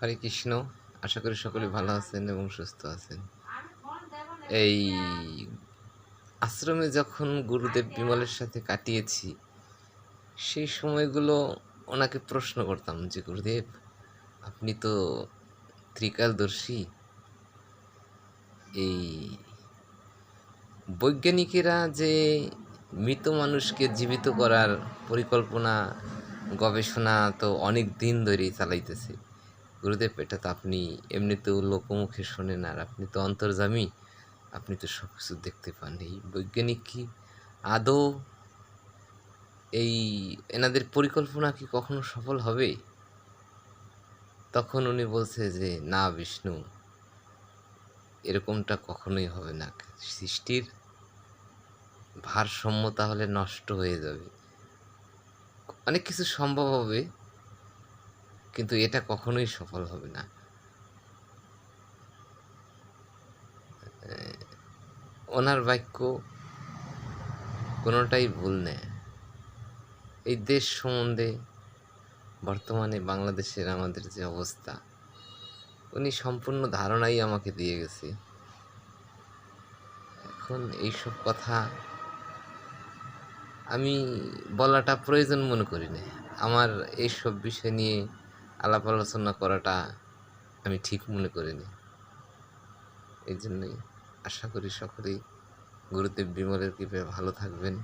হরে কৃষ্ণ। আশা করি সকলে ভালো আছেন এবং সুস্থ আছেন। এই আশ্রমে যখন গুরুদেব বিমলের সাথে কাটিয়েছি, সেই সময়গুলো ওনাকে প্রশ্ন করতাম যে, গুরুদেব, আপনি তো ত্রিকালদর্শী। এই বৈজ্ঞানিকেরা যে মৃত মানুষকে জীবিত করার পরিকল্পনা, গবেষণা তো অনেক দিন ধরেই চালাইতেছে। গুরুদেব, এটা তো আপনি এমনিতেও লোকমুখে শোনেন, আর আপনি তো অন্তর্যামী, আপনি তো সব কিছু দেখতে পান। এই বৈজ্ঞানিক কি আদৌ এই এনাদের পরিকল্পনা কি কখনো সফল হবে? তখন উনি বলছে যে, না বিষ্ণু, এরকমটা কখনোই হবে না। সৃষ্টির ভারসাম্য তাহলে নষ্ট হয়ে যাবে। অনেক কিছু সম্ভব হবে, কিন্তু এটা কখনোই সফল হবে না। ওনার বাক্য কোনোটাই ভুল নেই। এই দেশ সম্বন্ধে বর্তমানে বাংলাদেশের আমাদের যে অবস্থা, উনি সম্পূর্ণ ধারণাই আমাকে দিয়ে গেছে। এখন এইসব কথা আমি বলাটা প্রয়োজন মনে করি না। আমার এইসব বিষয় নিয়ে আলাপ আলোচনা করাটা আমি ঠিক মনে করি না। এই জন্যই আশা করি সকলেই গুরুদেব বিমলের কৃপায় ভালো থাকবেন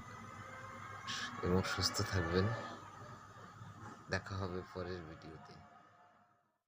এবং সুস্থ থাকবেন। দেখা হবে পরের ভিডিওতে।